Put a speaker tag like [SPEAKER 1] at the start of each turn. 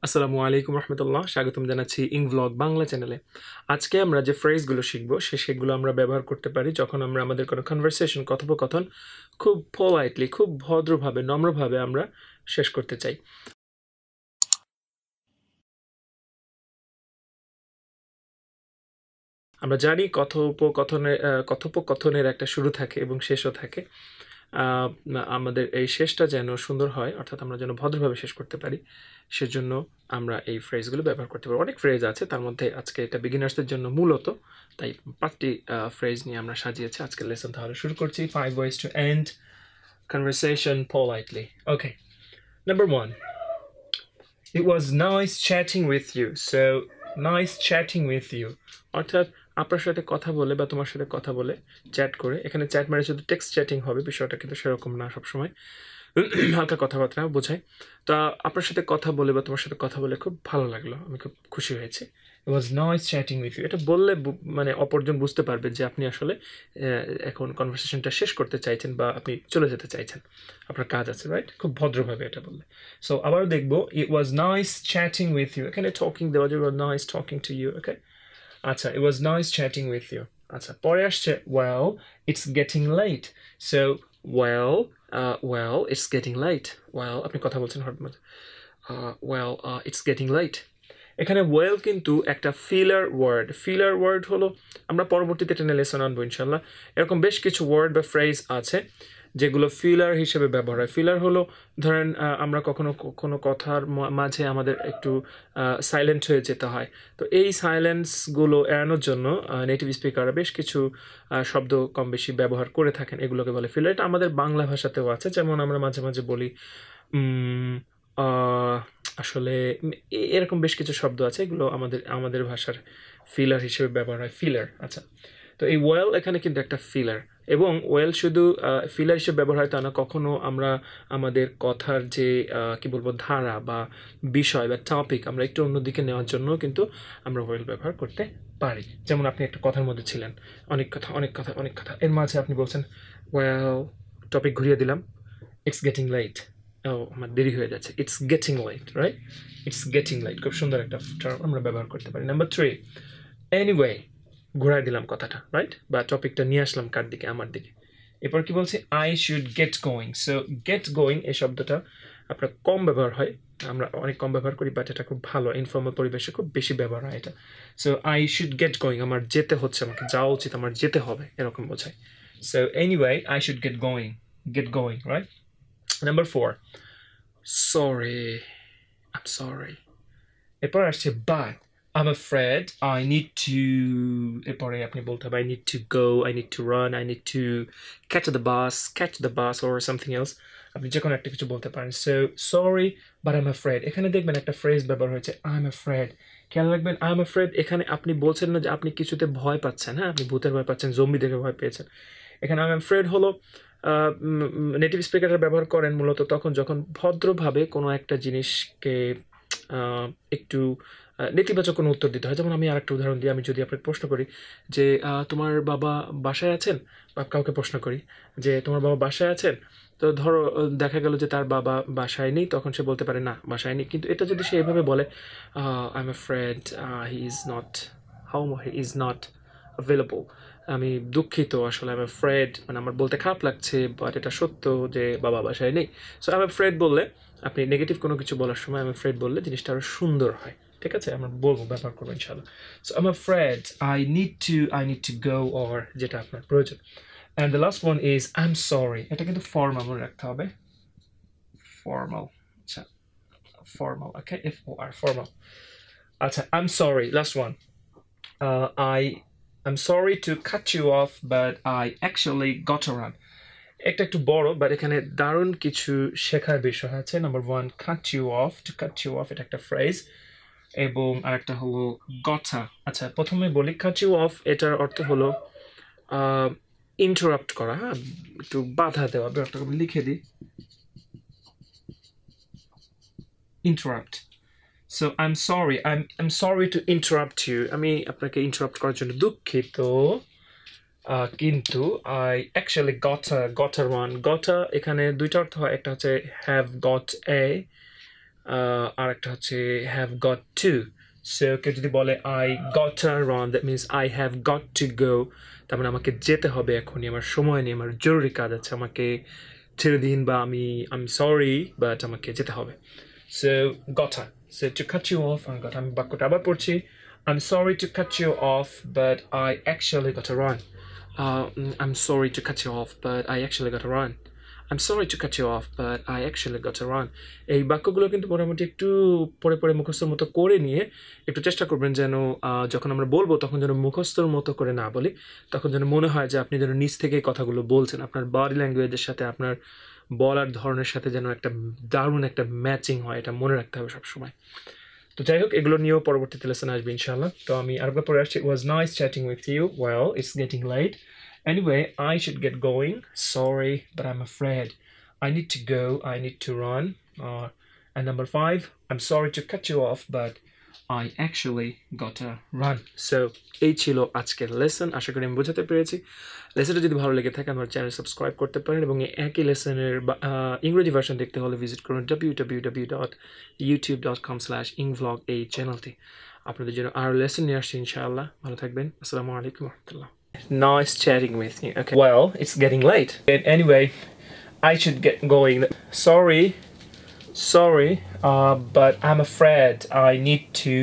[SPEAKER 1] আসসালামু আলাইকুম রহমতুল্লাহ, স্বাগতম জানাচ্ছি ইংভ্লগ বাংলা চ্যানেলে। আজকে আমরা যে ফ্রেজগুলো শিখবো সেগুলো আমরা ব্যবহার করতে পারি যখন আমরা আমাদের কোনো কনভারসেশন, কথোপকথন খুব পোলাইটলি, খুব ভদ্রভাবে, নম্রভাবে আমরা শেষ করতে চাই। আমরা জানি কথোপকথনের একটা শুরু থাকে এবং শেষও থাকে। আমাদের এই শেষটা যেন সুন্দর হয়, অর্থাৎ আমরা যেন ভদ্রভাবে শেষ করতে পারি, সেজন্য আমরা এই ফ্রেজগুলো ব্যবহার করতে পারি। অনেক ফ্রেজ আছে, তার মধ্যে আজকে এটা বিগিনার্সদের জন্য মূলত, তাই 5টি ফ্রেজ নিয়ে আমরা সাজিয়েছি আজকের লেসন। তাহলে শুরু করছি। 5 ways to end conversation politely. Okay, number 1, it was nice chatting with you. So nice chatting with you অর্থাৎ আপনার সাথে কথা বলে বা তোমার সাথে কথা বলে, চ্যাট করে। এখানে চ্যাট মানে শুধু টেক্সট চ্যাটিং হবে, বিষয়টা কিন্তু সেরকম না সবসময়, হালকা কথাবার্তা বোঝায়। তা আপনার সাথে কথা বলে বা তোমার সাথে কথা বলে খুব ভালো লাগলো, আমি খুব খুশি হয়েছি। It was nice chatting with you, এটা বললে মানে অপরজন বুঝতে পারবে যে আপনি আসলে এখন কনভারসেশনটা শেষ করতে চাইছেন বা আপনি চলে যেতে চাইছেন, আপনার কাজ আছে, রাইট? খুব ভদ্রভাবে এটা বললে। সো আবার দেখবো, it was nice chatting with you, এখানে টকিং দেওয়া যাবে, nice talking to you. Okay, আচ্ছা, it was nice chatting with you. আচ্ছা, পরে আসছে well, it's getting late. So well, it's getting late. Well, আপনি কথা বলছেন হঠাৎ মধ্যে, it's getting late. এখানে well কিন্তু একটা ফিলার ওয়ার্ড। ফিলার ওয়ার্ড হলো, আমরা পরবর্তীতে টেনে লেসন আনবো ইনশাল্লাহ, এরকম বেশ কিছু ওয়ার্ড বা ফ্রেজ আছে যেগুলো ফিলার হিসেবে ব্যবহার হয়। ফিলার হলো, ধরেন আমরা কোনো কথার মাঝে আমাদের একটু সাইলেন্ট হয়ে যেতে হয়, তো এই সাইলেন্সগুলো এড়ানোর জন্য নেটিভ স্পিকাররা বেশ কিছু শব্দ কম বেশি ব্যবহার করে থাকেন, এগুলোকে বলে ফিলার। এটা আমাদের বাংলা ভাষাতেও আছে, যেমন আমরা মাঝে মাঝে বলি আসলে, এরকম বেশ কিছু শব্দ আছে, এগুলো আমাদের ভাষার ফিলার হিসেবে ব্যবহার হয়। ফিলার। আচ্ছা, তো এই ওয়েল এখানে কিন্তু একটা ফিলার, এবং ওয়েল শুধু ফিলার হিসেবে ব্যবহার হয় তা না, কখনো আমরা আমাদের কথার যে কি বলবো ধারা বা বিষয় বা টপিক আমরা একটু অন্যদিকে নেওয়ার জন্য কিন্তু আমরা ওয়েল ব্যবহার করতে পারি। যেমন আপনি একটা কথার মধ্যে ছিলেন, অনেক কথা, এর মাঝে আপনি বলছেন ওয়েল, টপিক ঘুরিয়ে দিলাম, ইটস গেটিং লেট, আমার দেরি হয়ে যাচ্ছে, it's getting late, right? It's getting late, খুব সুন্দর একটা টার্ম আমরা ব্যবহার করতে পারি। নাম্বার 3, এনিওয়ে, ঘুরাই দিলাম কথাটা, রাইট? বা টপিকটা নিয়ে আসলাম কার দিকে? আমার দিকে। এরপর কি বলছি? I should get going. So get going এই শব্দটা আপনার কম ব্যবহার হয়, আমরা অনেক কম ব্যবহার করি, বাট এটা খুব ভালো, ইনফর্মাল পরিবেশে খুব বেশি ব্যবহার হয় এটা। So I should get going, আমার যেতে হচ্ছে, আমাকে যাওয়া উচিত, আমার যেতে হবে, এরকম বোঝায়। So anyway, I should get going, right? Number 4, sorry, I am sorry. এরপর আসছে but, I'm afraid I need to, এরপরে আপনি বলতে হবে I need to go, I need to run, I need to catch the bus or something else, আপনি যে কোনো একটা কিছু বলতে পারেন। So sorry but I'm afraid, এখানে দেখবেন একটা ফ্রেজ ব্যবহার হয়েছে, I'm afraid। খেয়াল রাখবেন, I'm afraid এখানে আপনি বলছেন না যে আপনি কিছুতে ভয় পাচ্ছেন, হ্যাঁ, আপনি ভূতের ভয় পাচ্ছেন, জম্বি দেখে ভয় পেয়েছেন। এখানে I'm afraid হলো নেটিভ স্পিকাররা ব্যবহার করেন মূলত তখন যখন ভদ্রভাবে কোনো একটা জিনিসকে একটু নেতিবাচক কোনো উত্তর দিতে হয়। যেমন আমি আরেকটা উদাহরণ দিই, আমি যদি আপনাকে প্রশ্ন করি যে তোমার বাবা বাসায় আছেন, বা কাউকে প্রশ্ন করি যে তোমার বাবা বাসায় আছেন, তো ধরো দেখা গেল যে তার বাবা বাসায় নেই, তখন সে বলতে পারে না, বাসায় নেই। কিন্তু এটা যদি সে এভাবে বলে, I am afraid he is not available, আমি দুঃখিত, আসলে আই এম অ্যাফ্রেড, মানে আমার বলতে খারাপ লাগছে, বাট এটা সত্য যে বাবা বাসায় নেই। সো আই এম অ্যাফ্রেড বললে, আপনি নেগেটিভ কোনো কিছু বলার সময় আই এম অ্যাফ্রেড বললে জিনিসটা আরও সুন্দর হয়, ঠিক আছে? আমরা বলবো, ব্যবহার করবো ইনশাআল্লাহ। So I am afraid I need to go, or যেটা আপনার প্রয়োজন। And the last one is I am sorry, এটা কিন্তু ফর্মাল মনে রাখতে হবে, ফর্মাল। আচ্ছা, ফর্মাল, ওকে, FOR, ফর্মাল। আচ্ছা, I am sorry, last one, I'm sorry to cut you off, but I actually got to run. একটা একটু বড়, বাট এখানে দারুণ কিছু শেখার বিষয় আছে। Number 1, cut you off, to cut you off, এটা একটা ফ্রেজ, এবং আরেকটা হলো গটা। আচ্ছা, প্রথমে বলি cut you off, এটার অর্থ হলো ইন্টারাপ্ট করা, হ্যাঁ, একটু বাধা দেওয়া, ব্যাপারটা লিখে দিই, interrupt. So I'm sorry to interrupt you, আমি আপনাকে ইন্টারাপ্ট করার জন্য দুঃখিত, কিন্তু I actually got a one, এখানে দুইটা অর্থ হয়, একটা হচ্ছে have got a, আর একটা হচ্ছে have got to. So কেউ যদি বলে I gotta run, that means I have got to go. তার মানে আমাকে যেতে হবে এখনই, আমার সময় নেই, আমার জরুরি কাজ আছে, আমাকে ছেড়ে দিন, বা I'm sorry but আমাকে যেতে হবে. So gotta. So to cut you off, আমি বাক্যটা আবার পড়ছি. I'm sorry to cut you off, but I actually gotta run. I'm sorry to cut you off, but I actually gotta run. I'm sorry to cut you off, but I actually gotta run. এই বাক্যগুলো কিন্তু মোটামুটি একটু পরে পরে মুখস্থর মতো করে নিয়ে একটু চেষ্টা করবেন যেন যখন আমরা বলবো তখন যেন মুখস্থর মতো করে না বলি, তখন যেন মনে হয় যে আপনি যেন নিজ থেকে কথাগুলো বলছেন, আপনার বডি ল্যাঙ্গুয়েজের সাথে আপনার বলার ধরনের সাথে যেন একটা দারুণ একটা ম্যাচিং হয়, এটা মনে রাখতে হবে সবসময়। তো যাই হোক, এগুলো নিয়েও পরবর্তীতে লেসন আসবে ইনশাআল্লাহ। তো আমি আরেকবার পরে আসছি। It was nice chatting with you. Well, it's getting late. Anyway, I should get going. Sorry, but I'm afraid. I need to go. I need to run. And number 5, I'm sorry to cut you off, but I actually gotta run. So, এই ছিল আজকের lesson. আশা করি আমি বোঝাতে পেরেছি। লেসনটা যদি ভালো লেগে থাকে আমার চ্যানেল সাবস্ক্রাইব করতে পারেন, এবং এই একই লেসনের ইংরেজি ভার্সন দেখতে হলে ভিজিট করুন www.youtube.com/ingvlog, এই চ্যানেলটি। আপনাদের জন্য আরও লেসন নিয়ে আসছি ইনশাআল্লাহ। ভালো থাকবেন। আসসালামু আলাইকুম ওয়া রাহমাতুল্লাহ। Nice chatting with you. Okay. Well, it's getting late. Anyway, I should get going. Sorry, but I'm afraid I need to